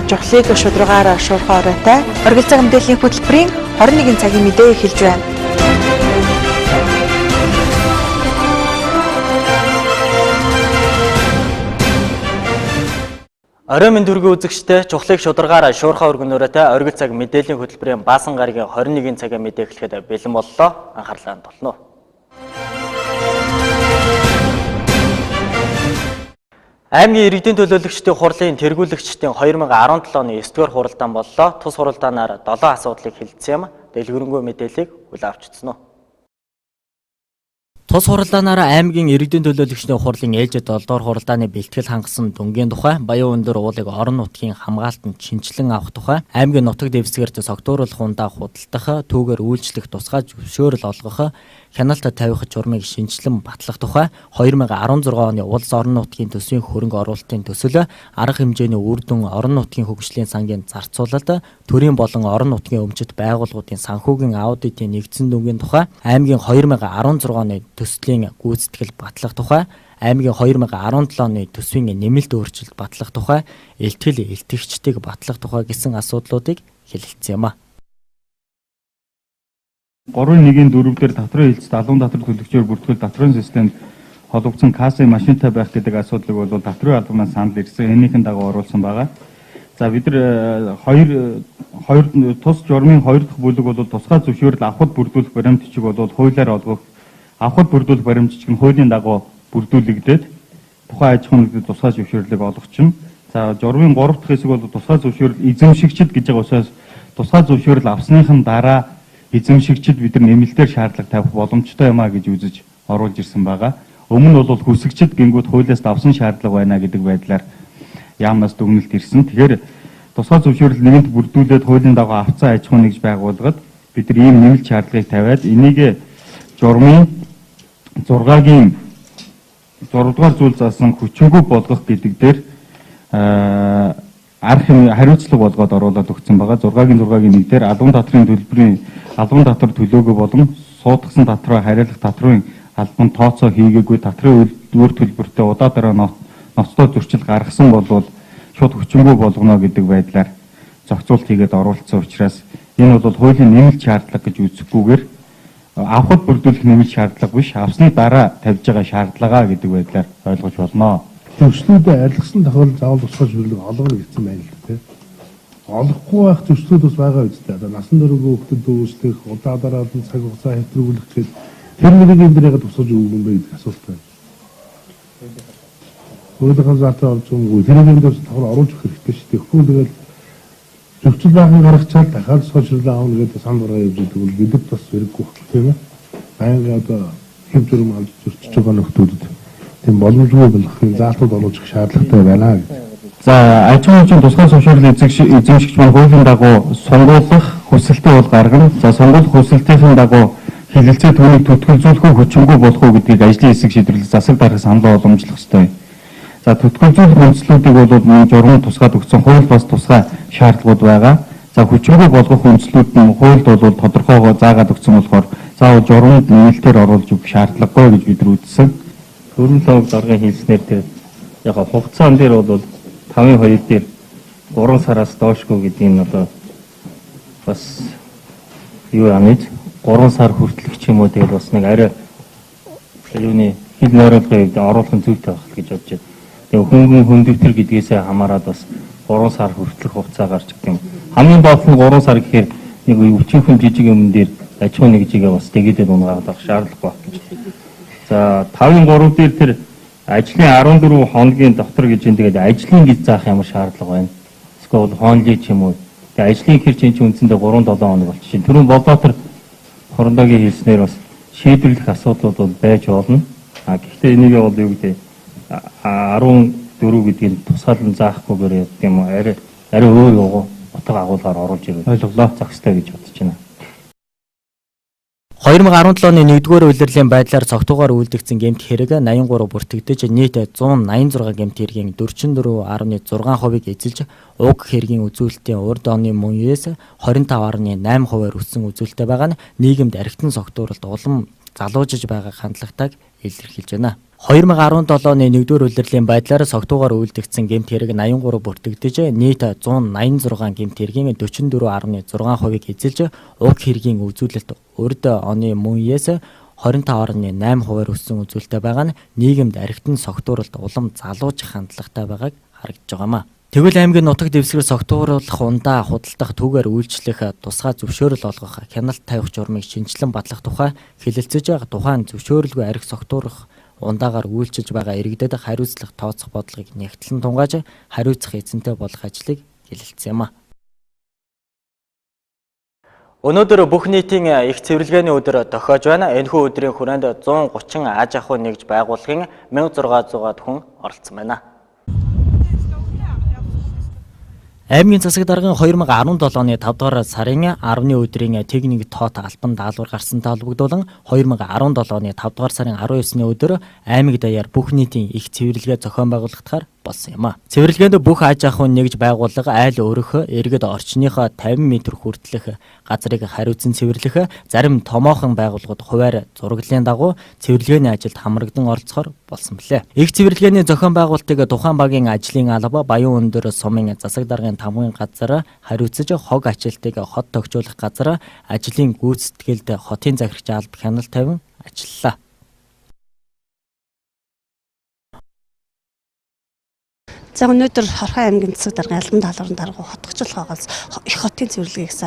Жохлыг шударгаараа шуурхай оройтой оргил цаг мэдээллийн хөтөлбөрийн 21 цагийн мэдээ эхэлж байна. Орой минь дөрвөн үзэгчтэй жухлыг шударгаараа шуурхай өргөнөөрөөтэй оргил цаг мэдээллийн хөтөлбөрийн баасан гарагийн 21 цагийн мэдээ эхлэхэд бэлэн боллоо. Анхаарлаа хандуулна уу. Аймгийн иргэдийн төлөөлөгчдийн хурлын тэргүүлэгчдийн 2017 оны 9-р хуралдаан боллоо. Тус хуралдаанаар 7 асуудлыг хэлэлцсэн юм. Дэлгэрэнгүй мэдээллийг хүлээн авчирсан уу. Тус хуралдаанаар аймгийн иргэдийн төлөөлөгчдийн хурлын ээлжид 7-р хуралдааны бэлтгэл хангасан дүнгийн тухай, баян өндөр уулыг орон нутгийн хамгаалтанд шинжилэн авах тухай, аймгийн нутаг дэвсгэрт согтууруулах ундаа худалдах, түүгээр үйлчлэх тусгай зөвшөөрөл олгох, хяналт тавих журмыг шинжилэн батлах тухай, 2016 оны улс орон нутгийн төсвийн хөрөнгө оруулалтын төсөл, арга хэмжээний үр дүн орон нутгийн хөгжлийн сангийн зарцуулалт, төрийн болон орон нутгийн өмчит байгууллагуудын санхүүгийн аудитын нэгдсэн дүнгийн тухай, аймгийн 2016 оны төслийн гүйцэтгэл батлах тухай, аймгийн 2017 оны төсвийн нэмэлт өөрчлөлт батлах тухай, илтгэл илтгэгчдийг батлах тухай гэсэн асуудлуудыг хэлэлцсэн юм а. 3.1-4 дээр татрын хилцэд албан татвар төлөгчөөр бүртгэл татрын системд холбогдсон кассой машинтай байх гэдэг асуудлыг бол татрын албанаас санал ирсэн. Энийхэн дагуу оруулсан байгаа. За бид нар хоёр тус журмын 2 дахь бүлэг бол тусгай зөвшөөрөл авахд бүрдүүлэх баримт бичиг бол хуулиар олгох авахд бүрдүүлэх баримт бичиг нь хуулийн дагуу бүрдүүлэгдээд тухайн аж ахуйн нэгдэд тусгай зөвшөөрлийг олгочихно. За журмын 3 дахь хэсэг бол тусгай зөвшөөрөл эзэмшигчд гэж байгаа учраас тусгай зөвшөөрөл авсныхан дараа эзэмшигчд бид нар нэмэлтээр шаардлага тавих боломжтой юм а гэж үзэж оруулж ирсэн байгаа. Өмнө нь бол хүсэгчд гингүүд хуулиас давсан шаардлага байна гэдэг байдлаар яамнаас дүгнэлт ирсэн. Тэгэхээр тусгай зөвшөөрөл нэгэнт бүрдүүлээд хуулийн дагуу авцсан аж ахуй нэгж байгууллагад бид нар ийм нэмэлт шаардлагыг тавиад энийг журмын 6-гийн 6 дугаар зүйл заасан хүчингүй болгох гэдэг дээр хариуцлага болгоод оруулаад өгсөн байгаа. 6-гийн 1 дээр албан татрын төлбөрийн албан татвар төлөөгүй болон суудагсан татраа хариалах татрын албан тооцоо хийгээгүй татрын үр төлбөртэй удаа дараа ноцтой зөрчил гаргасан бол шууд хүчингүй болгоно гэдэг байдлаар зохицуулт хийгээд оруулсан учраас энэ бол хуулийн нэмэлт шаардлага гэж үзэхгүйгээр авахд бүрдүүлэх нэмэлт шаардлага биш, авсны дараа тавьж байгаа шаардлагаа гэдэг байдлаар ойлгож болно. Төвчлүүдээ арилгасан тохиолдолд заавал тусгай зөвшөөрлөг олгоно гэсэн байна л дээ. Олохгүй байх төвчлүүд бас байгаа үстэй. Одоо насан туршийн хүүхдэд дүүслэх, удаа дараалан цаг хугацаа хэвтрүүлэх гэдэг тэр мөрийн дээрээ тусгаж өгөх юм бэ гэдэг асуулт байна. Өөрөөр хязгаартай орж байгаа тэр мөрийн дээр тавар оруулж өгөх хэрэгтэй шүү дээ. Тэгэхгүй тэгэл зөвчл байхын гаргачаал дахиад сошиал аавна гэдэг санал гаргаа явж байгаа бол бидэд бас хэрэггүй байх тийм ээ. Байнга одоо хэв зурм авч зөрчиж байгаа нөхдүүдэд тийм боломжгүй болгохын заалтууд олж өгөх шаардлагатай байна гэж. За аж ахуйн тусгай зөвшөөрлөлийн эзэмшигч маань хуулийн дагуу сонгуулах хүсэлтээ бол гаргана. За сонгуулах хүсэлтийн дагуу хэлэлцээ түүнийг төтгөлзүүлэхгүй хүчингүй болох уу гэдгийг ажлын хэсэг шийдвэрлэж засаг дарах санал уламжлах ёстой. За төтгөлзүүлэх үндслүүдийг бол журмын тусгаад өгсөн хууль бас тусгай шаардлагууд байгаа. За хүчингүй болгох үндслүүд нь хуульд бол тодорхойгоо заагаад өгсөн болохоор заавал журманд нэмэлтээр оруулж өгөх шаардлагагүй гэж бид нар үзсэн. Төрийн лог даргын хэлснээр тэр яг хугацаан дээр бол 5-2 дээр 3 сараас доошгүй гэдэг нь одоо бас юу амиж 3 сар хүртэлх ч юм уу тэгээд бас нэг арай юуны хил нойролгыг оруулахын зүйтэй байх гэж бодож байна. Тэгээ хөнгөн хөндөвтөр гэдгээсээ хамаарат бас 3 сар хүртэлх хугацаа гарч ирдэг юм. Хамгийн бага нь 3 сар гэхээр нэг өчигхэн жижиг юм дээр аж ахуйн нэгжигээ бас тэгээдээд унгаад авах шаардлага байна гэж. За 5-3 дээр тэр ажлын 14 хоногийн дотор гэж энэ тэгээд ажлын гэж заах ямар шаардлага байна. Эсвэл хоолой ч юм уу. Тэгээд ажлын хэр чинь үндсэндээ 3-7 хоног болчихно. Түрүүн Болбаатар хоорондоогийн хэлснээр бас шийдвэрлэх асуудлууд бол байж болно. Гэхдээ энийг бол юу гэдэг 14 гэдгийг тусгаалan заахгүйгээр явдаг юм уу? Арай өөр утга агуулгаар оруулж ирвэл ойлголоо зохистой гэж бодож байна. 2017 оны 1-р улирлын байдлаар цогтуугаар үйлдэгдсэн гэмт хэрэг 83 бүртгэгдэж нийт 186 гэмт хэргийн 44.6%-ийг эзэлж уг хэргийн үзүүлэлтийн урд оны мөнөөс 25.8%-аар өссөн үзүүлэлттэй байгаа нь нийгэмд архитан цогтууралд улам залуужиж байгаа хандлагатайг илэрхийлж байна. 2017 оны 1-р улирлын байдлаар согтуугаар үйлдэгдсэн гэмт хэрэг 83 бүртгэгдэж нийт 186 гэмт хэргийн 44.6%-ийг эзэлж уг хэргийн үзүүлэлт урд оны мөньес 25.8%-аар өссөн үзүүлэлттэй байгаа нь нийгэмд архитан согтууралд улам залуужих хандлагатай байгааг харагдж байгаамаа. Тэгвэл аймгийн нутаг дэвсгэр согтууруулах ундаа худалдах түүгээр үйлчлэх тусгай зөвшөөрөл олгох хяналт тавих журмыг шинжилэн батлах тухай хэлэлцэж тухайн зөвшөөрөлгүй архи согтуурах ундаагаар үйлчилж байгаа иргэдэд хариуцлах тооцох бодлогыг нэгтлэн тунгааж хариуцах эзэнтэй болох ажлыг хэлэлцсэн юм а. Өнөөдөр бүх нийтийн их цэвэрлэгээний өдөр тохиож байна. Энэхүү өдрийн хүрээнд 130 аж ахуй нэгж байгууллагын 1600 хүн оролцсон байна. Аймгийн засаг даргын 2017 оны 5 дугаар сарын 10-ны өдрийн техник тоот албан даалгавар гарсантай холбогдуулан 2017 оны 5 дугаар сарын 19-ны өдөр аймаг даяар бүх нийтийн их цэвэрлэгээ зохион байгуулагдахаар болсон юм а. Цэвэрлэгээнд бүх аж ахуйн нэгж байгууллага айл өөрөөх иргэд орчныхоо 50 м хүртэлх газрыг хариуцсан цэвэрлэх, зарим томоохон байгууллагууд хуваар зураглалын дагуу цэвэрлэгээний ажилд хамрагдан оролцохоор болсон билээ. Их цэвэрлэгээний зохион байгуулалтыг тухайн багийн ажлын алба Баян өндөр сумын засаг даргын тамгын газар хариуцаж хог ачаалтыг хот тогтоолох газар ажлын гүйцэтгэлд хотын захирагч алба хяналт тавин ажиллалаа. За өнөөдөр Хорхой аймгийн засаг даргын албан даалгаврын дарга хотгочлох байгуулс их хотын цэвэрлэгээс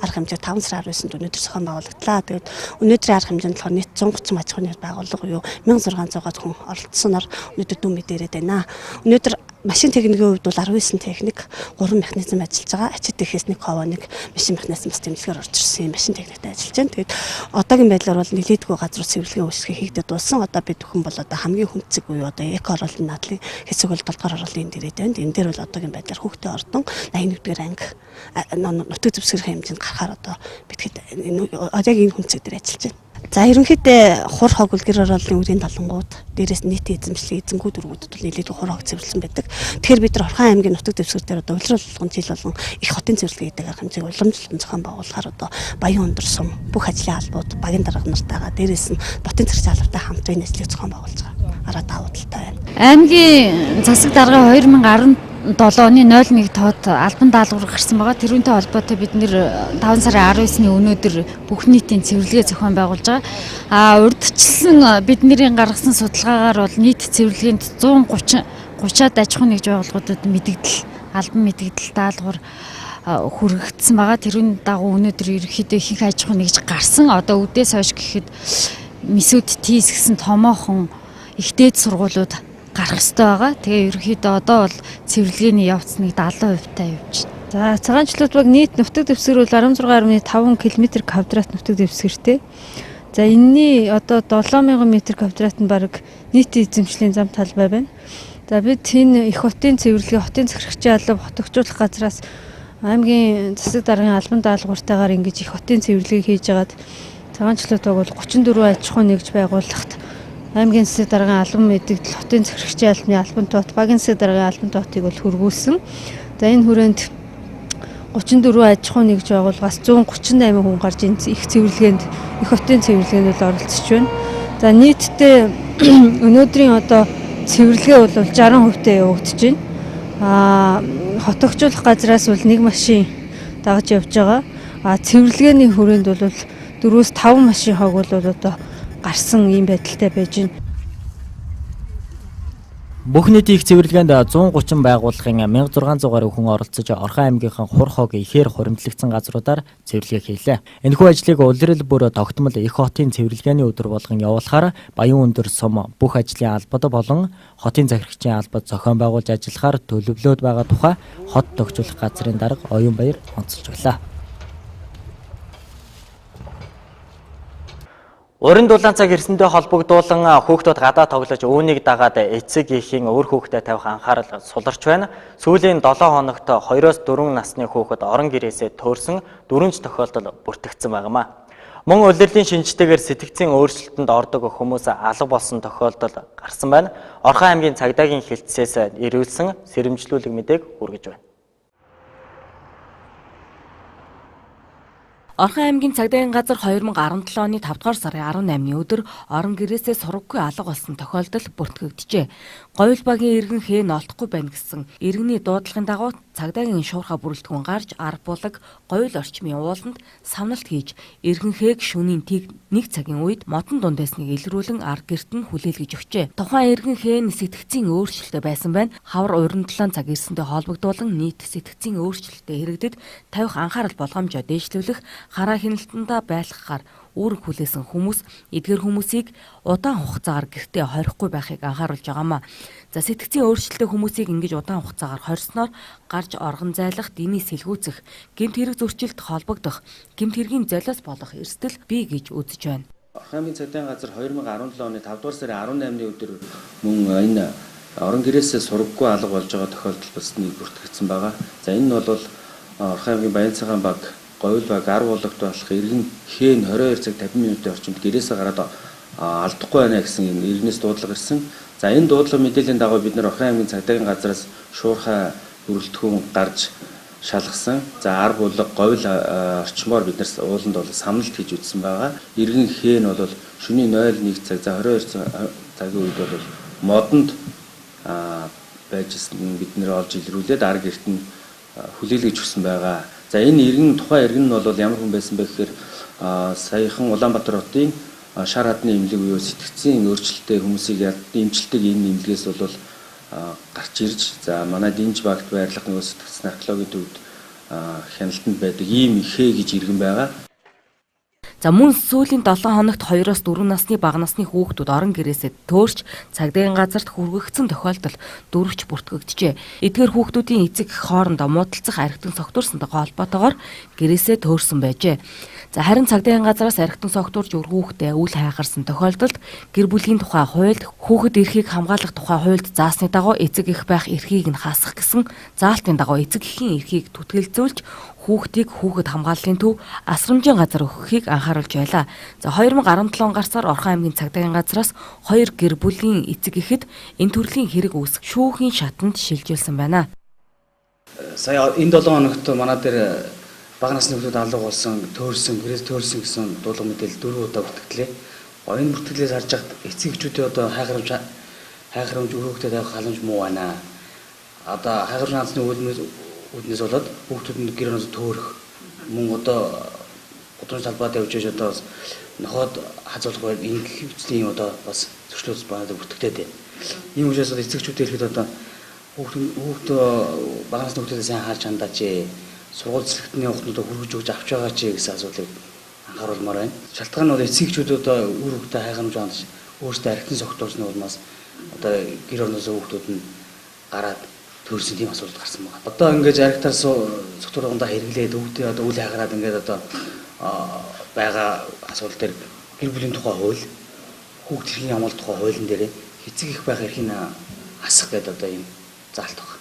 арга хэмжээ 5 сарын 19-нд өнөөдөр зохион байгуулагдлаа. Тэгээд өнөөдрийн арга хэмжээнд болохоор нийт 130 аж ахуйн байгууллага буюу 1600 хүн оролцсоноор өнөөдөр дүү мэдээрэд байна. Өнөөдөр машин техникийн хувьд бол 19 техник, 3 механизм ажиллаж байгаа. Ачид дэхээс нэг ховоо нэг машин механизм бас тэмдэглэгээр орж ирсэн машин техниктэй ажиллаж байна. Тэгээд одоогийн байдлаар бол нэлээдгүй газар цэвэрлэгийн үйлчлэгээ хийгдэж дууссан. Одоо бид бүхэн бол одоо хамгийн хүнцэг буюу одоо эко оролын надлын хэсэг бол 7 дугаар оролын дээрээ байна. Энэ дээр бол одоогийн байдлаар хүүхдээ ордон 81-р анги нутаг дэвсгэрийн хэмжээнд гарахаар одоо бидхэд яг энэ хүнцэг дээр ажиллаж байна. За ерөнхийдөө хур хог үлгэр оролын үрийн талангууд дээрээс нийтийн эзэмшлиг эзэнгүүд өргөдөд бол нэлээд хур хог цэвэрлсэн байдаг. Тэгэхээр бид нар Орхон аймгийн нутаг дэвсгэр дээр одоо улирал болгон жил болгон их хотын цэвэрлэгээ гэдэг арга хэмжээг уламжлалтын зохион байгуулахаар одоо Баян өндөр сум бүх ажлын албууд багийн дарга нартайгаа дээрээс нь ботын цэрэг албатай хамт энэ ажлыг зохион байгуулж байгаа. Араа даваа талтай байна. Аймгийн засаг дарга 2017 оны 01 тоод албан даалгавар гарсан байгаа. Тэрүүнтэй холбоотой бид нэр 5 сарын 19-ны өнөөдөр бүх нийтийн цэвэрлэгээ зохион байгуулж байгаа. Урдчлан бидний гаргасан судалгаагаар бол нийт цэвэрлэгээнд 130-аад аж ахуйн нэгж байгууллагуудад мэдэгдэл, албан мэдэгдэл даалгавар хүргэгдсэн байгаа. Тэрүүн дагуу өнөөдөр ерөнхийдөө ихэнх аж ахуйн нэгж гарсан. Одоо үдээс хойш гэхэд Месүүд ТИС гэсэн томоохон их дээд сургуулиуд гарах ёстой байгаа. Тэгээ ерөнхийдөө одоо бол цэвэрлэгээний явц нэг 70% та явж байна. За цагаанчлууд баг нийт нутаг дэвсгэр бол 16.5 км² нутаг дэвсгэртэй. За энэний одоо 7000 м² нь баг нийт эзэмшлийн зам талбай байна. За бид энэ их хотын цэвэрлэгээ, хотын захирагчийн алба, хотогчуулах газраас аймгийн засаг даргын албан даалгавартайгаар ингэж их хотын цэвэрлэгээ хийж агаад цагаанчлууд баг бол 34 аж ахуй нэгж байгууллагт аймгийн засаг даргын албан мэдэгдэл, хотын захирагчийн албаны албан тоот, багийн засаг даргын албан тоотыг бол хөрвүүлсэн. За энэ хүрээнд 34 аж ахуй нэгж байгууллагаас 138 хүн гарч энэ их цэвэрлэгээнд, их хотын цэвэрлэгээнд бол оролцож байна. За нийтдээ өнөөдрийн одоо цэвэрлэгээ бол 60%-тэй явагдаж байна. Хотогчуулах газраас бол нэг машин дагаж явж байгаа. Цэвэрлэгээний хүрээнд бол 4-5 машин хог бол одоо гарсан ийм байдалтай байж байна. Бүх нийтийн их цэвэрлэгээнд 130 байгууллагын 1600 гаруй хүн оролцож Орхон аймгийнхаа хур хог ихээр хуримтлагдсан газруудаар цэвэрлэгээ хийлээ. Энэхүү ажлыг улирал бүр тогтмол их хотын цэвэрлэгээний өдөр болгон явуулахаар Баян өндөр сум бүх ажлын албад болон хотын захирагчийн албад зохион байгуулж ажиллахаар төлөвлөд байгаа тухай хот тогтоолох газрын дарга Оюун Баяр онцолж байлаа. Уран дулаан цаг ирсэндээ холбогдуулан хүүхдүүд гадаа тоглож үүнийг дагаад эцэг эхийн өөр хүүхдэд тавих анхаарал суларч байна. Сүүлийн 7 хоногт 2-4 насны хүүхэд орон гэрээсээ төөрсөн 4 тохиолдол бүртгэгдсэн байнамаа. Мөн улирлын шинжтэйгээр сэтгцийн өөрчлөлтөнд ордог хүмүүс алга болсон тохиолдол гарсан байна. Орхон аймгийн цагдаагийн хэлтсээс ирүүлсэн сэрэмжлүүлэг мэдээг хүргэж байна. Орхон аймгийн цагдаагийн газар 2017 оны 5 дугаар сарын 18-ны өдөр орон гэрээсээ сураггүй алга болсон тохиолдол бүртгэгджээ. Говьл багийн иргэн хэн олдохгүй байна гэсэн иргэний дуудлагын дагуу цагдаагийн шуурхай бүрэлдэхүүн гарч арга булаг говьл орчмын ууланд самналт хийж иргэн хээг шөнийн тэг 1 цагийн үед модон дундайсныг илрүүлэн арга гэрт нь хүлээлгэж өгчээ. Тухайн иргэн хэн сэтгцийн өөрчлөлтөй байсан байна. Хавар уран 7 цаг ирсэнтэй холбогдуулан нийт сэтгцийн өөрчлөлтөд хэрэгдэд тавих анхаарал болгоомжоо дээшлүүлэх хараа хяналтандаа байлгахаар үүрэг хүлээсэн хүмүүс эдгээр хүмүүсийг удаан хугацаагаар гэртээ хорихгүй байхыг анхааруулж байгаамаа. За сэтгцийн өөрчлөлтөй хүмүүсийг ингэж удаан хугацаагаар хорьсноор гарч оргон зайлах, дэмий сэлгүүцэх, гэмт хэрэг зөрчилд холбогдох, гэмт хэргийн золиос болох эрсдэл бий гэж үзэж байна. Орхон аймгийн цагдаагийн газар 2017 оны 5 дугаар сарын 18-ны өдөр мөн энэ орон гэрээсээ сураггүй алга болж байгаа тохиолдол бас нэг бүртгэгдсэн байгаа. За энэ нь бол Орхон аймгийн Баян цагаан баг, Говьл баг, Ар буллагт болох иргэн хэн 22 цаг 50 минутын орчимд гэрээсээ гараад алдахгүй байна гэсэн энэ иргэнээс дуудлага ирсэн. За энэ дуудлага мэдээллийн дагуу бид нэр Орхон аймгийн цагдаагийн газраас шуурхай бүрэлдэхүүн гарч шалгасан. За ар буллаг, говьл орчмоор бид нар ууланд бол самналт хийж үтсэн байгаа. Иргэн хэн бол шөнийн 01 цаг, за 22 цагийн үед бол модонд байжсэн бид нэр олж илрүүлээд арга гэрт нь хүлээлгэж өгсөн байгаа. За энэ иргэн тухайн иргэн нь бол ямар хүн байсан бэ гэхээр саяхан Улаанбаатар хотын шар хадны эмнэлэг буюу сэтгцийн өөрчлөлттэй хүмүүсийг эмчилдэг энэ эмнэлгээс бол гарч ирж за манай Динж багт байрлах нэг сэтгцэн археологийн төвд хяналтанд байдаг ийм ихэ гэж иргэн байгаа. За мөн сүүлийн 7 хоногт 2-4 насны бага насны хүүхдүүд орон гэрээсээ төөрч цагдаагийн газарт хүргэгдсэн тохиолдол дөрвч бүртгэгджээ. Эдгээр хүүхдүүдийн эцэг хоорондоо муудалцах архитан согтуурсантай холбоотойгоор гэрээсээ төөрсөн байжээ. За харин цагдаагийн газраас архитан согтуурж хүүхдээ үл хайхарсан тохиолдолд гэр бүлийн тухай хуульд хүүхэд эрхийг хамгаалах тухай хуульд заасны дагуу эцэг эх байх эрхийг нь хасах гэсэн заалтын дагуу эцэг эхийн эрхийг түтгэлзүүлж хүүхдийг хүүхэд хамгааллын төв асрамжийн газар өгөхийг анхааруулж байлаа. За 2017 он гарсаар Орхон аймгийн цагдаагийн газраас 2 гэр бүлийн эцэг эхэд энэ төрлийн хэрэг үүсэх шүүхийн шатанд шилжүүлсэн байна. Сая энэ 7 хоногт манай дээр бага насны хүмүүс алга болсон, төөрсөн, гэрээс төөрсөн гэсэн дуулга мэдээлэл 4 удаа бүртгэлээ. Энэ бүртгэлээс харж хахад эцэг эхчүүдийн одоо хайхрамж өрөөгтэй тавих халамж муу байна. Одоо хайхрамж наацны үүднээс болоод хүүхдүүдэнд гэр орноо төөрөх мөн одоо гудамж талбайд явж байгаа одоо нохоод хазуулах байл энэ хөвчлийн одоо бас зөрчлөөс банаад бүртгэдэг. Ийм учраас эцэгчүүд ирэхэд одоо хүүхд бага насны хүүхдүүдээ сайн харж хандаач ээ. Сургууль цэцлэгтний хүүхдүүдэд хүргэж өгч авч байгаа ч гэсэн асуулыг анхааруулмаар байна. Шалтгаан нь бол эцэгчүүд одоо үр хөвгтэй хайхамж хандаж өөрсдөө архитан согтуурсны улмаас одоо гэр орноос хүүхдүүд нь гараад төрсөн тийм асуудал гарсан байна. Одоо ингэж архитар согтуургандаа хэрэглээд хүүхдээ одоо үл хайхараад ингээд одоо байгаа асуудал дээр гэр бүлийн тухай хууль, хүүхд эрхийн амлалт тухай хуулийн дээр эцэг эх байх эрхийг асах гэдэг одоо ийм заалт байна.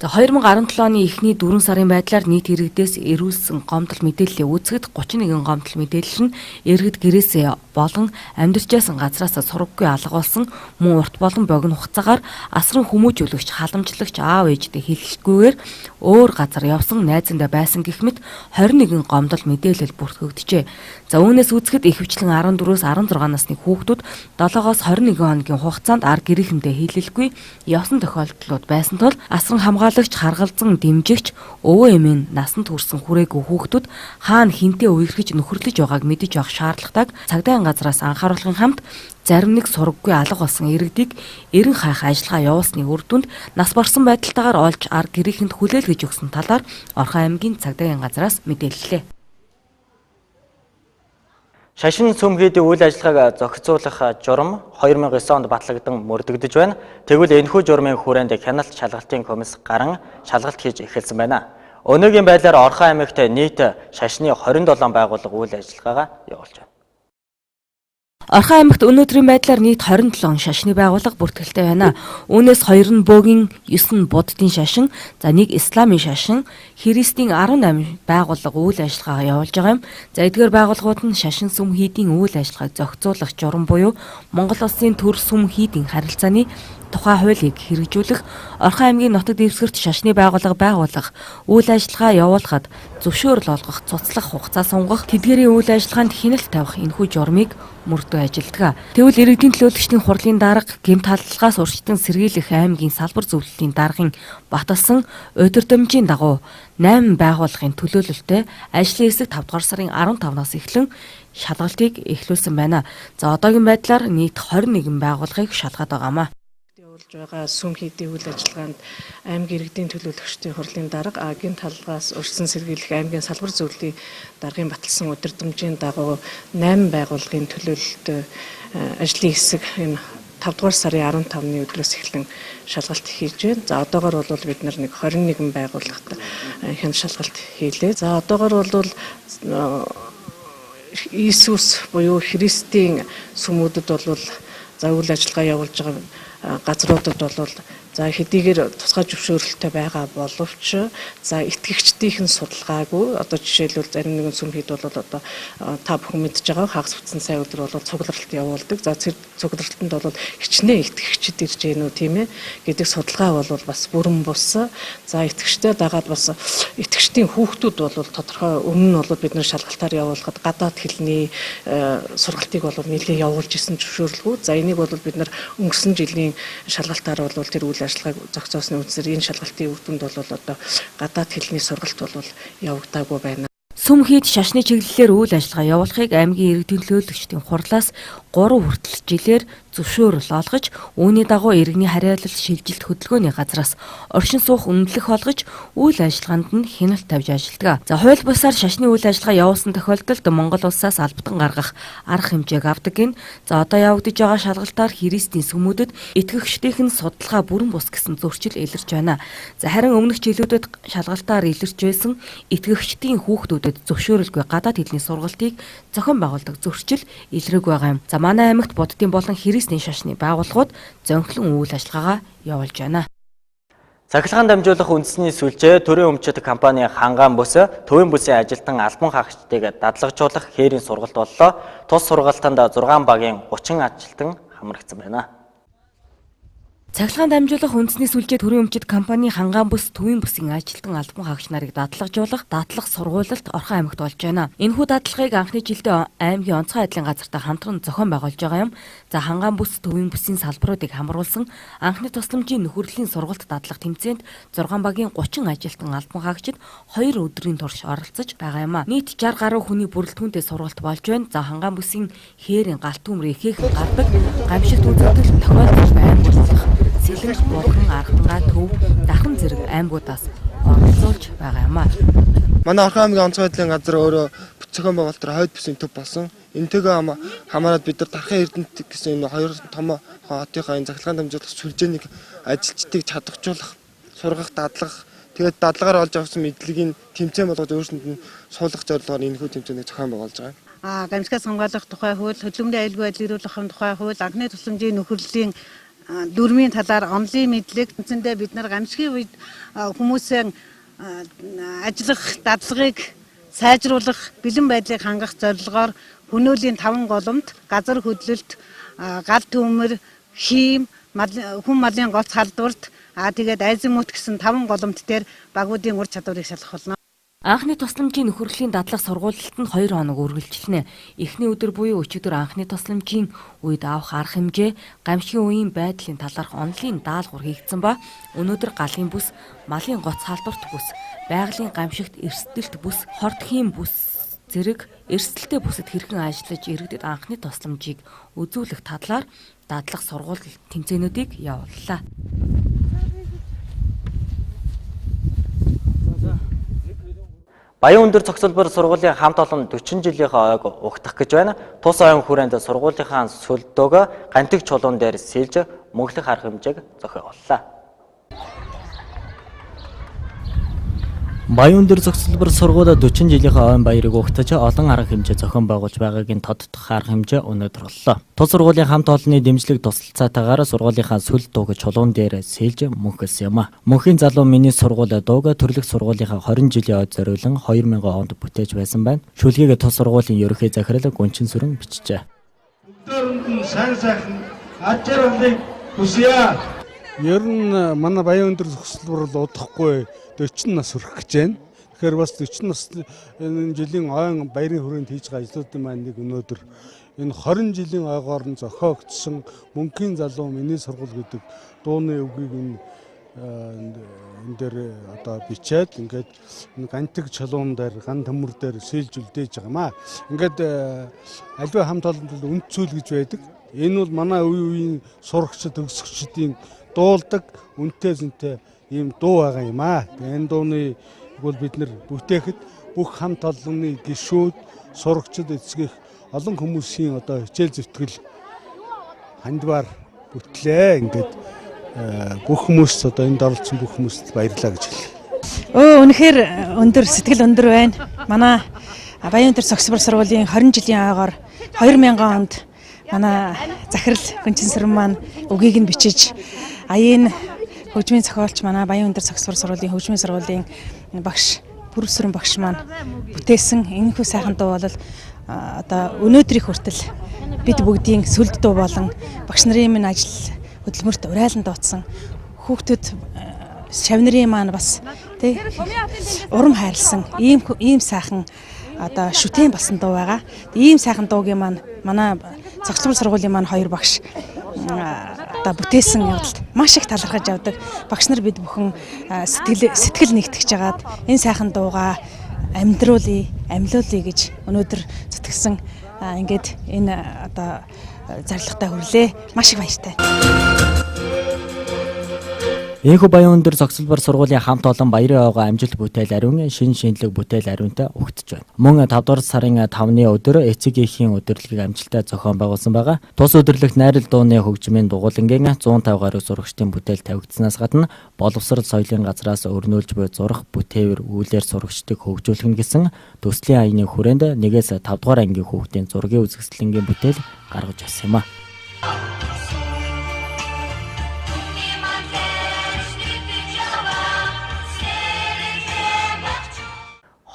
За 2017 оны эхний 4 сарын байдлаар нийт иргэдээс ирүүлсэн гомдол мэдээллийн үүсгэд 31 гомдол мэдээлэл нь иргэд гэрээсээ болон амьдарч байсан газраас сураггүй алга болсон мөн урт болон богино хугацаагаар асран хүмүүжүүлэгч халамжлагч аав ээжтэй хэлэлгүйгээр өөр газар явсан найзандаа байсан гэх мэт 21 гомдол мэдээлэл бүртгэгджээ. За үүнээс үзэхэд ихэвчлэн 14-өөс 16 насны хүүхдүүд 7-оос 21 хоногийн хугацаанд ар гэрээхэндээ хэлэлгүй явсан тохиолдлууд байсан тул асран хамгаалагч харгалзан дэмжигч өвөө эмийн насанд хүрсэн хүрээгүй хүүхдүүд хаана хинтээ үерхэж нөхөрлөж байгааг мэдэж авах шаардлагатайг цагдаагийн газраас анхааруулгын хамт зарим нэг сураггүй алга болсон иргэдийг эрен хайх ажиллагаа явуулсны үр дүнд нас барсан байдалтайгаар олж ар гэрээхэнд хүлээлгэж өгсөн талаар Орхон аймгийн цагдаагийн газраас мэдээллээ. Шашин цөмгийдийн үйл ажиллагааг зохицуулах журам 2009 онд батлагдсан мөрдөгдөж байна. Тэгвэл энэхүү журмын хүрээнд хяналт шалгалтын комисс гарan шалгалт хийж эхэлсэн байна. Өнөөгийн байдлаар Орхон аймагт нийт шашны 27 байгууллага үйл ажиллагаагаа явуулж байна. Орхон аймагт өнөөдрийн байдлаар нийт 27 шашны байгууллага бүртгэлтэй байна. Үүнээс 2 нь бөөгийн, 9 нь буддын шашин, за 1 исламын шашин, христийн 18 байгууллага үйл ажиллагаа явуулж байгаа юм. За эдгээр байгууллагууд нь шашин сүм хийдийн үйл ажиллагааг зохицуулах журам буюу Монгол Улсын төр сүм хийдийн харилцааны тухай хуулийг хэрэгжүүлэх, Орхон аймгийн нутаг дэвсгэрт шашны байгууллага байгуулах, үйл ажиллагаа явуулахад зөвшөөрөл олгох, цуцлах хугацаа сунгах, тэдгээрийн үйл ажиллагаанд хяналт тавих энэхүү журмыг мөрдөө ажилтдаг. Тэгвэл иргэдийн төлөөлөгчдийн хурлын дарга, гэмт халдлагаас урьдчилан сэргийлэх аймгийн салбар зөвлөлийн даргын баталсан удирдамжийн дагуу 8 байгууллагын төлөөлөлтөй ажлын хэсэг 5 дугаар сарын 15-наас эхлэн шалгалтыг эхлүүлсэн байна. За одоогийн байдлаар нийт 21 байгууллагыг шалгаад байгаамаа. Байгаа сүм хийдийн үйл ажиллагаанд аймгийн иргэдийн төлөөлөгчдийн хурлын дарга, гэмт халдлагаас урьдчилан сэргийлэх аймгийн салбар зөвлөлийн даргын баталсан удирдамжийн дагуу 8 байгууллагын төлөөлөлтөй ажлын хэсэг энэ 5 дугаар сарын 15-ны өдрөөс эхлэн шалгалт хийж байна. За одоогоор бол бид нар нэг 21 байгууллагад хэн шалгалт хийлээ. За одоогоор бол Иесус буюу Христийн сүмүүдэд бол за үйл ажиллагаа явуулж байгаа газруудад бол за хэдийгээр тусгай зөвшөөрөлтөй байгаа боловч за итгэгчдийн судалгаагүй одоо жишээлбэл зарим нэгэн сүм хэд бол одоо та бүхэн мэдж байгаа хагас бүтсэн сая өдөр бол цугларалт явуулдаг. За цугларалтанд бол хичнээн итгэгчд ирж гэнэ үү тийм ээ гэдэг судалгаа бол бас бүрэн бус. За итгэгчтэй дагаад бас итгэгчдийн хүүхдүүд бол тодорхой өмнө нь бол бид нэр шалгалтаар явуулахад гадаад хэлний сургалтыг бол нэлээд явуулж исэн зөвшөөрлгүй. За энийг бол бид нар өнгөрсөн жилийн шалгалтаар бол тэр үйл ажиллагааг зохицоосны үндсээр энэ шалгалтын үр дүнд бол одоо гадаад хэлний сургалт бол явагдаагүй байна. Сүм хийд шашны чиглэлээр үйл ажиллагаа явуулахыг аймгийн иргэдийн төлөөлөгчдийн хурлаас 3 хүртэл жилээр зөвшөөрөл олгож, үүний дагуу иргэний харьяалал шилжилт хөдөлгөөний газраас оршин суух үнэлэх олгож, үйл ажиллагаанд нь хяналт тавьж ажилладаг. За хууль бусаар шашны үйл ажиллагаа явуулсан тохиолдолд Монгол улсаас албатан гаргах арга хэмжээг авдаг гин. За одоо явагдаж байгаа шалгалтаар христийн сүмүүдэд итгэгчдийнх нь судалгаа бүрэн бус гэсэн зөрчил илэрч байна. За харин өмнөх жилүүдэд шалгалтаар илэрч байсан итгэгчдийн хүүхдүүдэд зөвшөөрөлгүй гадаад хэлний сургалтыг зохион байгуулдаг зөрчил илрэг байгаа юм. За манай аймагт буддын болон христийн шашны байгууллагууд зөнхлөн үйл ажиллагаагаа явуулж байна. Цахилгаан дамжуулах үндэсний сүлжээ төрийн өмчит компани Хангаан бүс төвийн бүсийн ажилтан албан хаагчдыг дадлагжуулах хээрийн сургалт боллоо. Тус сургалтанд 6 багийн 30 ажилтан хамрагдсан байна. Цахилгаан дамжуулах үндэсний сүлжээ төрийн өмчит компани Хангаан бүс төвийн бүсийн ажилтан албан хаагч нарыг дадлагжуулах дадлах сургуулилт Орхон аймагт болж байна. Энэхүү дадлагыг анхны жилдээ аймгийн онцгой айдлын газартай хамтран зохион байгуулж байгаа юм. За Хангаан бүс төвийн бүсийн салбаруудыг хамруулсан анхны тусламжийн нөхөрлөлийн сургалт дадлах тэмцээнд 6 багийн 30 ажилтан албан хаагчид 2 өдрийн турш оролцож байгаа юм а. Нийт 60 гаруй хүний бүрэлдэхүүнтэй сургалт болж байна. За Хангаан бүсийн хээрийн галт төмөр ихээхэн гардаг гамшигт үзэгдэл тохиолдож аймагт Сэлэнг, Булган, Архангаа, Төв, Дахан зэрэг аймагуудаас оролцуулж байгаа юм а. Манай Орхон аймгийн онцгой байдлын газар өөрөө зохион байгуулалтаар хойд бүсийн төв болсон. Энэтэйгээ хамаарад бид нар Дархан Эрдэнэт гэсэн энэ хоёр том хотынхаа энэ цахилгаан дамжуулах сүлжээнийг ажилчдыг чадваржуулах, сургах, дадлах, тэгээд дадлагаар олж авсан мэдлэгийг тэмцээн болгож өөрсөнд нь суулгах зорилгоор энэхүү тэмцээнийг зохион байгуулж байгаа. Гамшигт хамгаалах тухай хууль, хөдөлгөөний аюулгүй байдлыг ирүүлэх тухай хууль, анхны тусламжийн нөхөрлөлийн дөрмийн талаар онлын мэдлэг тэмцэндээ бид нар гамшигын үед хүмүүсийн ажиллах дадлагыг сайжруулах, бэлэн байдлыг хангах зорилгоор хөнөөлийн 5 голомт, газар хөдлөлт, гал төмөр, хийм, хүн малын голц халдварт, тэгээд айзмут гэсэн 5 голомт дээр багуудын ур чадварыг шалгах болно. Анхны тусламжийн нөхөрлөлийн дадлах сургуульд нь 2 хоног үргэлжилнэ. Эхний өдөр буюу өчигдөр анхны тусламжийн үед авах арга хэмжээ, гамшигын үеийн байдлын талаарх онлын даалгавар хийгдсэн ба өнөөдөр галын бүс, малын гоц халдварт бүс, байгалийн гамшигт эрсдэлт бүс, хортхийн бүс зэрэг эрсдэлтэй бүсэд хэрхэн ажиллаж иргэдэд анхны тусламжийг үзүүлэх талаар дадлах сургууль тэмцээнүүдийг явууллаа. Баян өндөр цогцлбор сургуулийн хамт олон 40 жилийнхээ ойг угтах гэж байна. Тус ойн хүрээнд сургуулийнхаа сүлдөөгөө гантиг чулуун дээр сэлж мөнгөлөх арга хэмжээг зохиоллоо. Баян өндөр зохицолбор сургууль 40 жилийнхээ ойн баярыг угтаж олон арга хэмжээ зохион байгуулж байгаагийн тодтох арга хэмжээ өнөөдөр боллоо. Тус сургуулийн хамт олонны дэмжлэг тусалцаатаагаар сургуулийнхаа сүл дууг чулуун дээр сэлж мөнхөлсөн юм а. Мөнхийн залуу миний сургууль дууг төрлөх сургуулийнхаа 20 жилийн ойд зориулан 2000 онд бүтээж байсан байна. Шүлгийг тус сургуулийн ерөнхий захирал Гүнчин сүрэн бичжээ. Өдөрөнд сайн сайхан аж аргалыг хүсье. Ер нь манай баян өндөр зохицолбор бол удахгүй 40 нас хүрэх гэж байна. Тэгэхээр бас 40 нас энэ жилийн ойн баярын хүрээнд хийж байгаа ажлуудын маань нэг өнөөдөр энэ 20 жилийн ойгоор нь зохиогдсон мөнхийн залуу миний сургууль гэдэг дууны үгийг энэ дээр одоо бичээд ингээд гантиг чулуун дээр ган төмөр дээр сэлж үлдээж байгаа юм аа. Ингээд аливаа хамт олонд үнд цүл гэж байдаг. Энэ бол манай үеийн сурагчид төгсөгчдийн дуулдаг үнэтэй зөнтэй ийм дуу байгаа юм аа. Энэ дууны бол бид нэр бүтээхэд бүх хамт олонны гишүүд, сурагчид эцгэх олон хүмүүсийн одоо хичээл зүтгэл хандвар бүтлээ. Ингээд бүх хүмүүст одоо энд оролцсон бүх хүмүүст баярлалаа гэж хэлье. Үнэхээр өндөр сэтгэл өндөр байна. Манай Баян өндөр зохицолбор сургуулийн 20 жилийн ойгоор 2000 онд манай захирал Гүнчин сүрэн маань үгийг нь бичиж аяын хөгжмийн зохиолч манай Баян өндөр зохицолбор сургуулийн хөгжмийн сургуулийн багш Бүрсүрэн багш маань бүтээсэн энэхүү сайхан дуу бол одоо өнөөдрийн хүртэл бид бүгдийн сүлд дуу болон багш нарын минь ажил хөдөлмөрт урайлан дууцсан хүүхдүүд шавнарын маань бас тий урам хайрлсан ийм сайхан одоо шүтэн болсон дуу байгаа. Ийм сайхан дуугийн маань манай зохицолбор сургуулийн маань хоёр багш одоо бүтээсэн явдалд маш их талархаж явдаг. Багш нар бид бүхэн сэтгэл нэгтгэж жагаад энэ сайхан дуугаа амьлуулъя гэж өнөөдөр зүтгэсэн ингээд энэ одоо зорилготой хүрлээ. Маш их баяртай. Энэхүү Баян өндөр зохицолбор сургуулийн хамт олон баярын ойгоо амжилт бүтээл ариун шинжлэх бүтээл ариунтай угтж байна. Мөн 5 дугаар сарын 5-ны өдөр эцэг эхийн удирдлагыг амжилттай зохион байгуулсан байгаа. Тус удирдлагт найрал дууны хөгжмийн дугуулангийн 150 гаруй зурагчдын бүтээл тавигдсанаас гадна боловсрол соёлын газраас өрнүүлж буй зурах бүтээвэр үүлээр сурагчдыг хөгжүүлэх нь гэсэн төслийн аяны хүрээнд 1-5 дугаар ангийн хүүхдийн зургийн үзэсгэлэнгийн бүтээл гаргаж авсан юм а.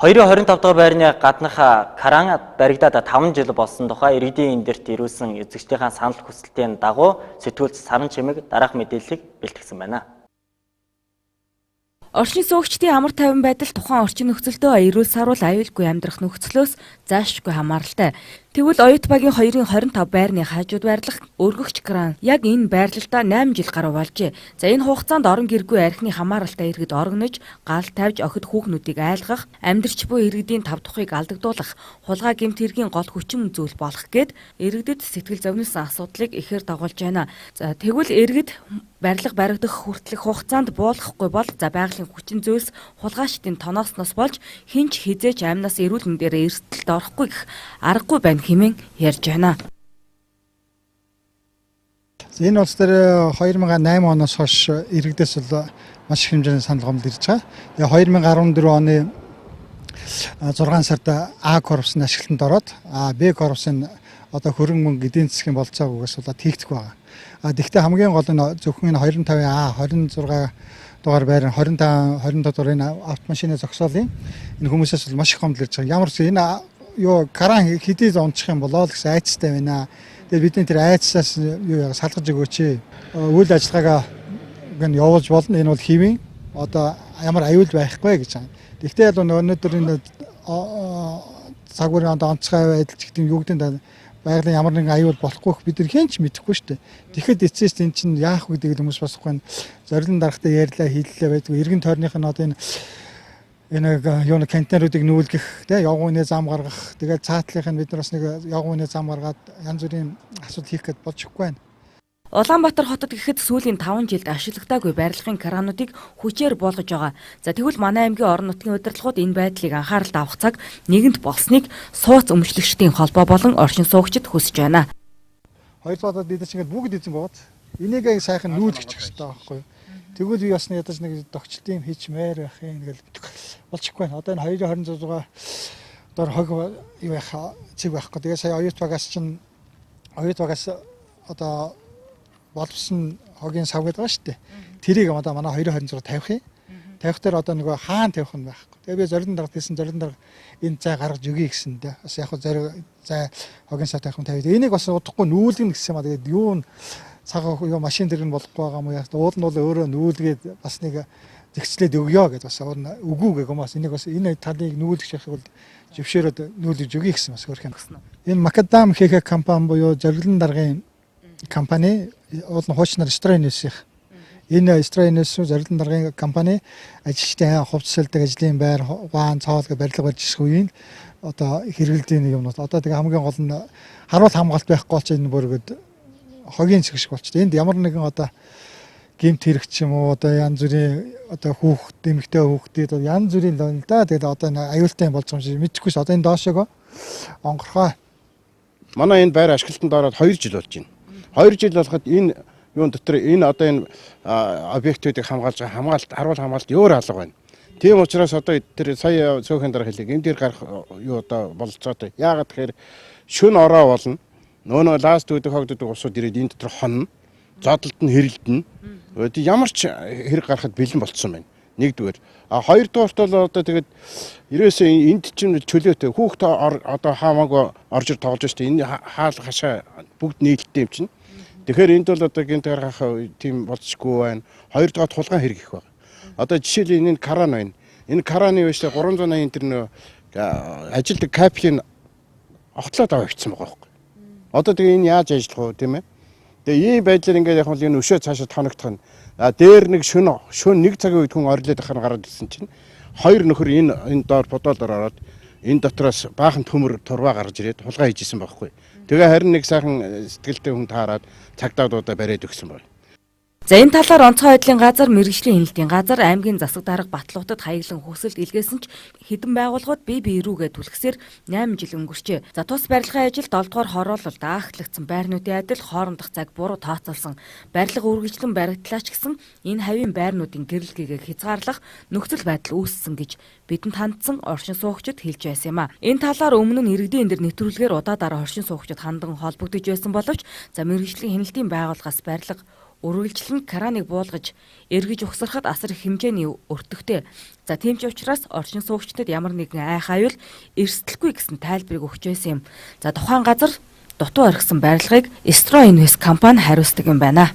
2025 дахь байрны гаднах Каран баригдаад 5 жил болсон тухай иргэдийн эндэрт ирүүлсэн эзэгчдийн санал хүсэлтийн дагуу сэтгүүлч Саран чимэг дараах мэдээллийг бэлтгэсэн байна. Орчны суугчдын амар тайван байдал тухайн орчин нөхцөлдөө эрүүл саруул аюулгүй амьдрах нөхцлөөс заашгүй хамааралтай. Тэгвэл оюут багийн 2-25 байрны хажууд байрлах өргөгч кран яг энэ байрлалдаа 8 жил гаруй болжээ. За энэ хугацаанд орон гэргүй архины хамааралтай иргэд орогнож, гал тавьж охид хүүхнүүдийг айлгах, амьдрч буй иргэдийн тав тухыг алдагдуулах, хулгай гэмт хэргийн гол хүчин зүйл болох гээд иргэдэд сэтгэл зовнилсан асуудлыг ихээр дагуулж байна. За тэгвэл иргэд барилга баригдах хүртэлх хугацаанд буулгахгүй бол за байгалийн хүчин зүйлс хулгайчдын тоноосноос болж хинч хизээч амнаас эрүүл мэндээр эрсдэлд орохгүй гэх аргагүй байна хэмээн ярьж байна. Энэ улс дээр 2008 оноос хойш иргэдээс бол маш их хэмжээний санал гомдол ирж байгаа. Тэгээ 2014 оны 6 сард А корпусын ашиглалтанд ороод Б корпусын одоо хөрөнгө мөнгө эдийн засгийн болцоогоос болоод хийгдэх байгаа. Гэхдээ хамгийн гол нь зөвхөн энэ 25А 26 дугаар байр 25 дугаар энэ автомашины зогсоолын энэ хүмүүсээс бол маш их гомдол ирж байгаа. Ямар ч энэ юу Каран хэдий унчих юм болоо л гэсэн айцтай байна. Тэгээд бидний тэр айцсаас юу салгаж өгөөч. Үйл ажиллагаагаа гэн явуулж болно. Энэ бол хэвийн одоо ямар аюул байхгүй гэж байна. Гэхдээ л өнөөдөр энэ цагуурын онцгой байдал ч гэдэг юм юу гэдэг байгалийн ямар нэгэн аюул болохгүй бид нар хэн ч мэдэхгүй шүү дээ. Тэгэхэд эцээс энэ чинь яах вэ гэдэг хүмүүс бас ухаан зорилон дарахтаа ярьлаа хийллээ байдгүй. Иргэн тойрных нь одоо энэ юу нэг контейнеруудыг нүүлгэх, тэ явгууны зам гаргах, тэгээд цаатлынх нь бид нар бас нэг явгууны зам гаргаад янз бүрийн асуудал хийх гээд болж өгөхгүй байна. Улаанбаатар хотод гэхэд сүүлийн 5 жилд ашиглагдаагүй барилгын крануудыг хүчээр болгож байгаа. За тэгвэл манай аймгийн орон нутгийн удирдлагууд энэ байдлыг анхааралд авах цаг нэгэнт болсныг сууц өмчлөгчдийн холбоо болон оршин суугчид хүсэж байна. Хоёрдугаар бид нар чинь бүгд эзэн бод. Энийг сайхан нүүлгэх хэрэгтэй байхгүй юу? Тэгвэл би бас ядаж нэг догчлтын хийчмээр байх юм ингээл болчихгүй байна. Одоо энэ 2026 дор хог юу яах цэг байхгүй. Тэгээ сая оюут багаас одоо боловсон хогийн сав гэдэг байгаа шүү дээ. Тэрийг одоо манай 2026 тавих юм. Тавих дээр одоо нөгөө хаан тавих нь байхгүй. Тэгээ би зорилон дарга гэсэн зорилон дарга энэ цай гаргаж өгье гэсэн дээ. Бас яг зай хогийн сав тавих нь тавьд. Энийг бас удахгүй нүүлгэн гэсэн юм аа. Тэгээд юу цаг юу машин дээр нь болохгүй байгаа юм яа. Уул нь бол өөрөө нүүлгээд бас нэг зэгцлээд өгье гэдээ бас үгүй гэх юм бас энийг бас энэ талыг нүүлгэж явах бол жившээрөд нүүлгэж өгье гэсэн бас хөрх юм. Энэ макадам хийх компани буюу зорилон даргын компани уул нь хуучнаар Стройнэсийн энэ Стройнэс зорилон даргын компани ажилчдын хувьцаалдаг ажлын байр ваан цаавал гэх барилга барьж ирэх үеийн одоо хэрэгэлдэйн юмнууд одоо тэгээ хамгийн гол нь харуул хамгаалт байхгүй ч энэ бүргэд хогийн цэг шиг болчихсон. Энд ямар нэгэн одоо гэмт хэрэгч юм уу одоо янз бүрийн одоо хүүхд эмэгтэй хүүхдүүд одоо янз бүрийн л да. Тэгээд одоо аюултай болж байгаа юм шиг мэдчихгүйс одоо энэ доошоогоо онгорхоо. Манай энэ байр ашиглалтанд ороод 2 жил болж байна. 2 жил болоход энэ юун дотор энэ одоо энэ объектуудыг хамгаалж байгаа харуул хамгаалалт өөр алга байна. Тийм учраас одоо тэр сая цөөхөн дараа хэлээ. Энд дээр гарах юу одоо болцоотой. Яагаад тэгэхээр шүн ороо болно. Нөө ласт үүдэх хогддог усууд ирээд энэ дотор хонно. Зодолд нь хэрэлдэнэ. Ямар ч хэрэг гарахад бэлэн болцсон байна. Нэгдүгээр. Хоёрдугаарт бол одоо тэгээд ерөөсөө энд чинь чөлөөтэй хүүхд одоо хаамаагүй орж ир тоглож штэ. Энэ хаал хашаа бүгд нийлэлтэй юм чинь. Тэгэхээр энд бол одоо гинт гаргах тийм болцсохгүй байна. Хоёрдугаар тулгаан хэрэг их байна. Одоо жишээлбэл энэ кран байна. Энэ краны биш 380 тэр нөө ажилдаг каплийн огтлоод аваа бичсэн байгаа байхгүй. Одоо тэгээ энэ яаж ажиллах вэ тийм ээ? Тэгээ ийм байдлаар ингээд яг энэ өшөө цаашаа тоногдох нь. Дээр нэг шөнө 1 цагийн үед хүн орилоод ахаар гараад ирсэн чинь хоёр нөхөр энэ доор подоолоор ороод энэ дотроос баахан төмөр турваа гаргаж ирээд хулгай хийжсэн байхгүй. Тэгээ харин нэг сайхан сэтгэлтэй хүн таарад цагдааудаа бариад өгсөн байна. За энэ талаар онцгой байдлын газар, мэргэжлийн хяналтын газар, аймгийн засаг дарга Батлуутад хаяглан хүсэлт илгээсэн ч хэдэн байгууллагууд бие биерүүгээ түлхсээр 8 жил өнгөрчээ. За тус барилгын ажилд 7 дугаар хороололд ааглагдсан байрнуудын адил хоорондох цаг буруу тооцоолсон барилга үргэлжлэн баригдлаач гэсэн энэ хавийн байрнуудын гэрэлгээгээ хязгаарлах нөхцөл байдал үүссэн гэж бидэнд хандсан оршин суугчид хэлж байсан юм а. Энэ талаар өмнө нь иргэдийн эндэр нэвтрүүлгээр удаадараа оршин суугчид хандан холбогдож байсан боловч за мэргэжлийн хяналтын байгууллагаас барилга үргэлжлэн краныг буулгаж эргэж ухсарахад асар их хэмжээний өртөгтэй. За тийм ч учраас оршин суугчдад ямар нэгэн айх аюул эрсдэлгүй гэсэн тайлбарыг өгч байсан юм. За тухайн газар дутуу орхисон барилгыг Стройнэс компани хариуцдаг юм байна.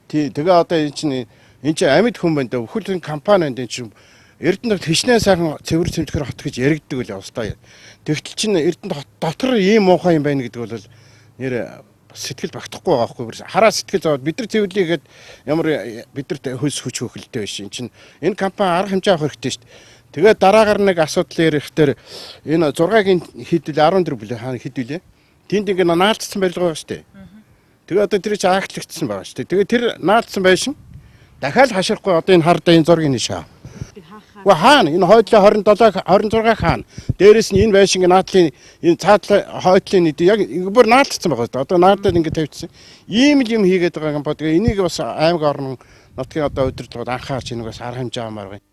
Тэгээ одоо энэ чинь амьд хүн байна даа. Бүхэл компани энэ чинь Эрдэнэт хичнээн сайхан цэвэр цэмтгэр хот гэж яригддаг үл явстай. Тэгтэл чинь Эрдэнэт дотор ийм муухай юм байна гэдэг бол нэр сэтгэл багтахгүй байгаа байхгүй. Хараа сэтгэл зовоод бид нар цэвэрлэгээд ямар бидэрт хөлс хүч хөхөлтэй биш. Энэ компани арга хэмжээ авах хэрэгтэй шүү дээ. Тэгээд дараагаар нэг асуудал ярихтэр энэ 6-гийн хэдүүл 14 бүлээ хаана хэдүүлээ. Тэнд ингэ наалдсан барилга байгаа шүү дээ. Тэгээд одоо тэр чинь ааглагдсан байгаа шүү дээ. Тэгээд тэр наалдсан байшин дахиад хаширахгүй одоо энэ хардаа энэ зургийг нишаа. Хаана энэ хойдлын 27 26 хаана. Дээрээс нь энэ байшингийн наадлын энэ цаадлын хойдлын нийт яг бүр наалдсан байгаа шүү дээ. Одоо наадад ингэ тавьчихсан. Ийм л юм хийгээд байгаа юм ба. Тэгээ энийг бас аймаг орон нутгийн одоо удирдлагууд анхаарч энийг бас арга хэмжээ авмаар байна.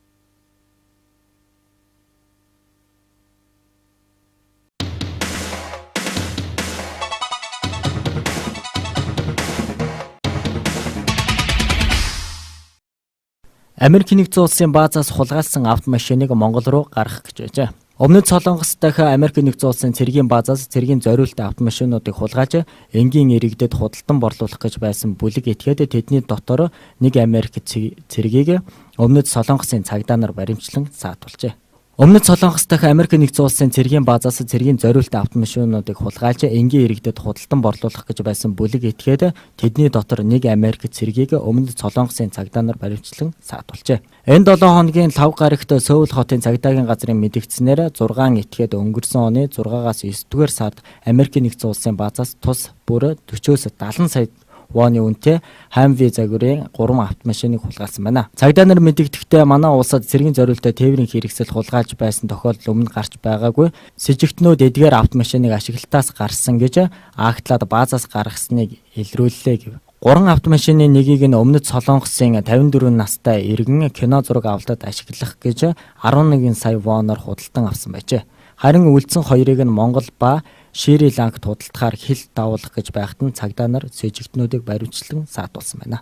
Америк нэгдсэн улсын баазаас хулгайлсан автомашиныг Монгол руу гаргах гэж байжээ. Өмнөд Солонгос дахь Америк нэгдсэн улсын цэргийн баазаас цэргийн зориултын автомашинуудыг хулгайж энгийн иргэдэд худалдан борлуулах гэж байсан бүлэг этгээд тэдний дотор нэг Америк цэргийг Өмнөд Солонгосын цагдаа нар баримтлан саатуулжээ. Өмнөд Солонгос дахь Америк нэгдсэн улсын цэргийн баазаас цэргийн зориултын автомашинуудыг хулгайлж энгийн иргэдэд худалдан борлуулах гэж байсан бүлэг этгээд тэдний дотор нэг Америк цэргийг Өмнөд Солонгосын цагдаа нар баримтлан саатуулжээ. Энэ 7 хоногийн 5 гарагт Сөүл хотын цагдаагийн газрын мэдгдснээр 6 этгээд өнгөрсөн оны 6-аас 9-р сард Америк нэгдсэн улсын баазаас тус бүр 40-оос 70 сая вооны үнэтэй Хамви загварын 3 автомашиныг хулгайлсан байна. Цагдаа нар мэдэгдэхдээ манай улсад цэргийн зориултаа тээврийн хэрэгсэл хулгайлж байсан тохиолдол өмнө гарч байгаагүй. Сэжигтнүүд эдгээр автомашиныг ашиглалтаас гарсан гэж агтлаад баазаас гаргасныг илрүүллээ гэв. 3 автомашины нэгийг нь Өмнөд Солонгосын 54 настай иргэн кино зураг авалтад ашиглах гэж 11 сая воноор худалдан авсан байжээ. Харин үлдсэн хоёрыг нь Монгол ба Шри-Ланкт худалдахаар хил давуулах гэж байхад нь цагдаа нар сэжигтнүүдийг баримтлан саатуулсан байна.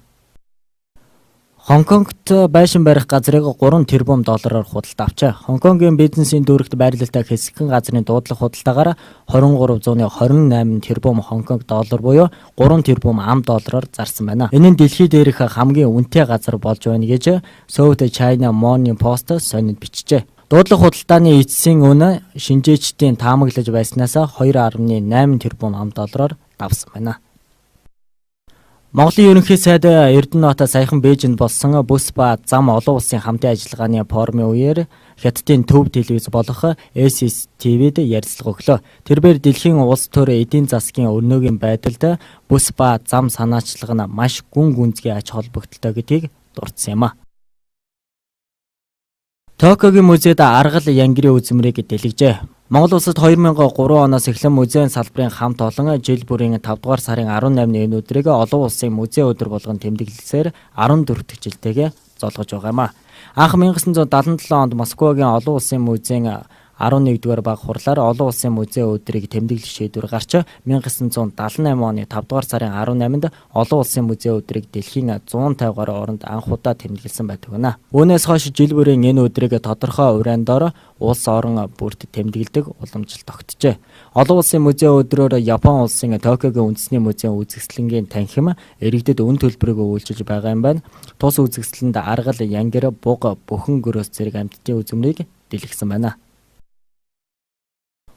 Хонконгт байшин барих газрыг 3 тэрбум доллараар худалдаа авчаа. Хонконгийн бизнесийн дүүрэгт байрлалтай хэсэгхэн газрын дуудлага худалдаагаар 2328 тэрбум Хонконг доллар буюу 3 тэрбум ам доллараар зарсан байна. Энэ нь дэлхий дээрх хамгийн үнэтэй газар болж байна гэж South China Morning Post сонид бичжээ. Дуудлага худалдааны эцсийн үнэ шинжээчдийн таамаглаж байснаас 2.8 тэрбум ам доллараар давсан байна. Монголын ерөнхий сайд Эрдэнэт саяхан Бээжинд болсон бүс ба зам олон улсын хамтын ажиллагааны форумын үеэр Хятадын төв телевиз болох SSTV-д ярилцлага өглөө. Тэрээр дэлхийн улс төр эдийн засгийн өрнөгийн байдалд бүс ба зам санаачлага нь маш гүн гүнзгий ач холбогдолтой гэдгийг дурдсан юм а. Токиогийн музейд аргал янгирын үзмрийг дэлгэжээ. Монгол улсад 2003 оноос эхлэн музейн салбарын хамт олон жил бүрийн 5 дугаар сарын 18-ны энэ өдрийг олон улсын музей өдөр болгон тэмдэглэлсээр 14 дахь жилтэйгээ золгож байгаа юм а. Анх 1977 онд Москвагийн олон улсын музейн 11-р баг хурлаар олон улсын музей өдрийг тэмдэглэх шийдвэр гарч 1978 оны 5 дугаар сарын 18-нд олон улсын музей өдрийг дэлхийн 150-гаар оронд анх удаа тэмдэглэсэн байдаг гэнэ. Үүнээс хойш жил бүрийн энэ өдрийг тодорхой урайндор улс орон бүрт тэмдэглэдэг уламжлалт тогтжээ. Олон улсын музей өдрөөр Япон улсын Токиогийн үндэсний музейн үзэсгэлэнгийн танхим иргэдэд өн төлбөрийг өгүүлж байгаа юм байна. Тус үзэсгэлэнд аргал янгир буг бүхэн гөрөөс зэрэг амьтдын үзмрийг дэлгэсэн байна.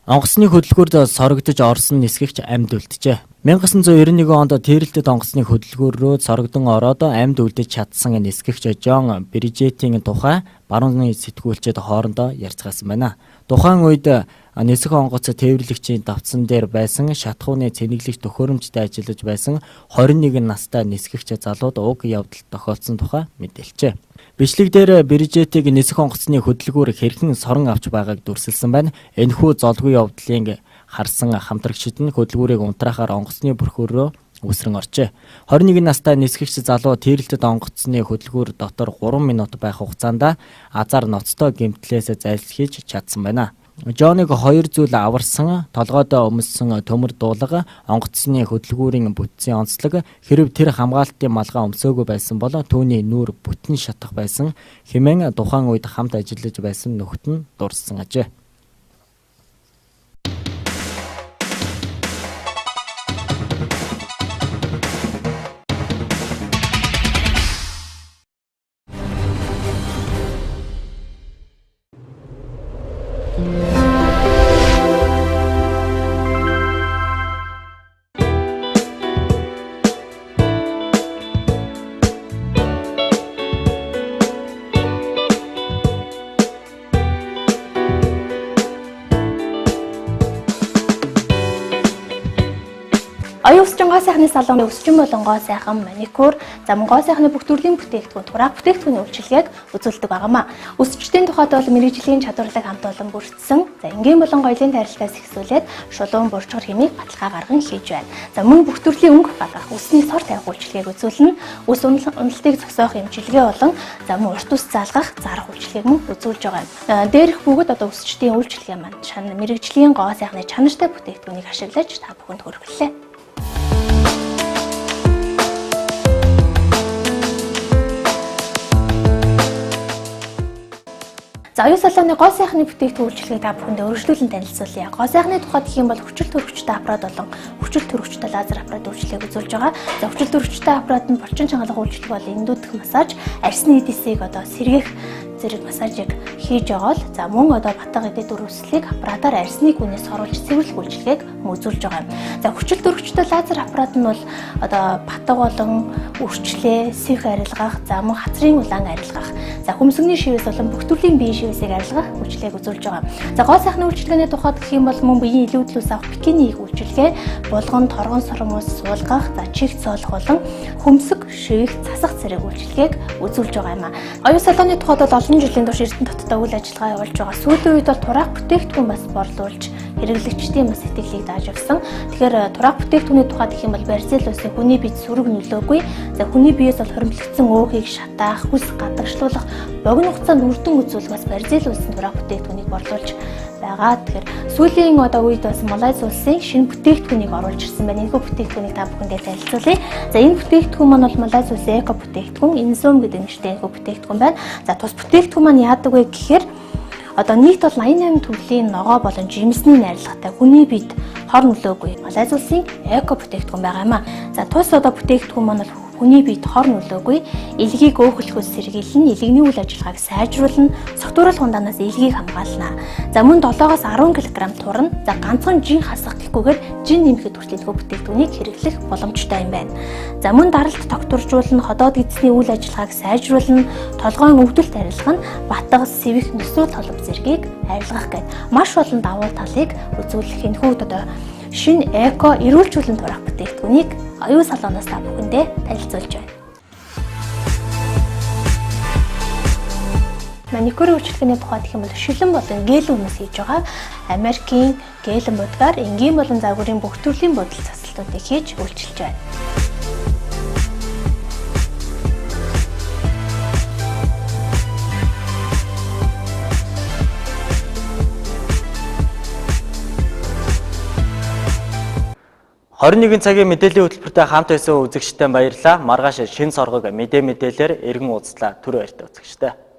Онгоцны хөдөлгөөрд сорогдож орсон нисгэгч амьд үлджээ. 1991 онд тэрэлтэд онгоцны хөдөлгөөр рүү сорогдон ороод амьд үлдэж чадсан нисгэгч Жон Брижетийн тухай барууны сэтгүүлчид хоорондоо ярьцгаасан байна. Тухайн үед нисэх онгоц тээвэрлэгчийн давтсан дээр байсан шатхууны цэнэглэгч төхөөрөмжтэй ажиллаж байсан 21 настай нисгэгч залууд уг явдал тохиолдсон тухай мэдээлжээ. Бичлэг дээр Брижетийг нисэх онгоцны хөдөлгөөр хэрхэн сорон авч байгааг дүрсэлсэн байна. Энэхүү золгүй явдлыг харсан хамтрагчид нь хөдөлгөөрийг унтраахаар онгоцны бүрхүүр рүү үсрэн оржээ. 21 настай нисгэгч залуу тэрэлтэд онгоцны хөдөлгөөр дотор 3 минут байх хугацаанд азар ноцтой гэмтлээс зайлсхийж чадсан байна. Жоныг 2 зүйл аварсан, толгойд өмссөн төмөр дуулга, онгоцны хөдөлгүүрийн бүтцийн онцлог, хэрэв тэр хамгаалтын малгай өмсөөгүй байсан бол түүний нүүр бүтэн шатах байсан хэмээн тухайн үед хамт ажиллаж байсан нөхд нь дурсан ажээ. Оюун өсчин гоо сайхны салон өсчин болон гоо сайхан маникюр, зам гоо сайхны бүх төрлийн бүтээгдэхүүн, тураах бүтээгдэхүүний үйлчилгээг үзүүлдэг байгаамаа. Өсчтийн тухайд бол мэрэгжлийн чадварлаг хамт олон бүрдсэн. За энгийн болон гоёлын тарилтаас ихсүүлээд шулуун бурчгар хэмээх баталгаа гарган хийж байна. За мөн бүх төрлийн өнгө багах, өсний сор тавих үйлчилгээг үзүүлнэ. Өс уналтыг зогсоох эмчилгээ болон за мөн урт ус заалгах, зарах үйлчилгээг мөн үзүүлж байгаа. Дээрх бүгд одоо өсчтийн үйлчилгээ маань мэрэгжлийн гоо сайхны чанартай бүтээгдэхүүнийг ашиглаж та бүхэнд хүргэлээ. За оюун салоны гоо сайхны бүтээгдэхүүн үйлчилгээг та бүхэнд өргөжлүүлэн танилцуулъя. Гоо сайхны тухайд гэх юм бол хүчил төрөгчтэй аппарат болон хүчил төрөгчтэй лазер аппарат үйлчилгээг үзүүлж байгаа. За хүчил төрөгчтэй аппарат нь булчин чангалах үйлчилгээ бол эндүүдх массаж, арьсны эдисийг одоо сэргээх зэрэг массажийг хийж байгаа л за мөн одоо батга эдийн дүрслэлийг аппаратаар арьсны гүнээс оруулж цэвэрлэх үйлчилгээг үзүүлж байгаа юм. За хүчил төрөгчтэй лазер аппарат нь бол одоо батга болон үрчлээ, сэвх арилгах, за мөн хацрын улаан арилгах, за хөмсгөний шивээс болон бүх төрлийн биеийн шивэсийг арилгах үйлчилгээг үзүүлж байгаа. За гоо сайхны үйлчилгээний тухайд гэх юм бол мөн биеийн илүүдлүүс авах бикини хийх үйлчилгээ, булган, торгон сормоос суулгах, за чигт соолох болон хөмсг, шивэх, засах зэрэг үйлчилгээг үзүүлж байгаа юм а. Оюун салоны тухайд бол олон олон жилийн турш Эрдэнэ хотод үйл ажиллагаа явуулж байгаа. Сүүлийн үед бол тураах бүтээгдэхүүн бас борлуулж хэрэглэгчдийн бас сэтгэлийг дааж авсан. Тэгэхээр тураах бүтээгдэхүүний тухай гэх юм бол барьцаал улсын хүний биед сүрэг нөлөөгүй. За хүний биеэс бол хоригдлогдсон өөхийг шатаах, хүс гадагшлуулах, богино хугацаанд үр дүн үзүүлэх бас барьцаал улсын тураах бүтээгдэхүүнийг борлуулж байгаа. Тэгэхээр сүүлийн үед бас Малайз улсын шинэ бүтээгдэхүүнийг оруулж ирсэн байна. Энэхүү бүтээгдэхүүнийг та бүхэндээ танилцуулъя. За энэ бүтээгдэхүүн маань бол Малайз улсын эко бүтээгдэхүүн, Инсум гэдэг нэртэй энэхүү бүтээгдэхүүн байна. За тус бүтээгдэхүүн маань яадаг вэ гэхээр одоо нийт бол 88 төрлийн ногоо болон жимсний найрлагатай хүний биед хор нөлөөгүй Малайз улсын эко бүтээгдэхүүн байгаа юм а. За тус одоо бүтээгдэхүүн маань бол хүний биед хор нөлөөгүй илгийг өөхөлөхөөс сэргийлнэ, илэгний үйл ажиллагааг сайжруулна, согтууруулах хундаанаас илгийг хамгаална. За мөн 7-оос 10 кг турна. За ганцхан жин хасах гэхгүйгээр жин нэмэхэд хүртэл энэхүү бүтээгдэхүүнийг хэрэглэх боломжтой юм байна. За мөн даралт тогтворжуулна, ходоод эзний үйл ажиллагааг сайжруулна, толгойн өвдөлт арилгах нь батгас, сэвэх, нөсөө толгов зэргийг арилгах гэд маш олон давуу талыг үзүүлэх энэхүү одоо шинэ эко эрүүлжүүлэн тураах бүтээгдэхүүнийг оюун салоноос та бүхэндээ танилцуулж байна. Маникюрын үйлчилгээний тухай гэх юм бол шилэн болон гел өмнөс хийж байгаа. Америкийн гелэн будгаар энгийн болон загварын бүх төрлийн бодол засалтуудыг хийж үйлчилж байна. Цагийн мэдээллийн хөтөлбөртэй хамт байсан үзэгчдэд баярлалаа. Маргааш шинэ соргог мэдээлэлээр эргэн уулзлаа. Түр баяртай үзэгчтэй.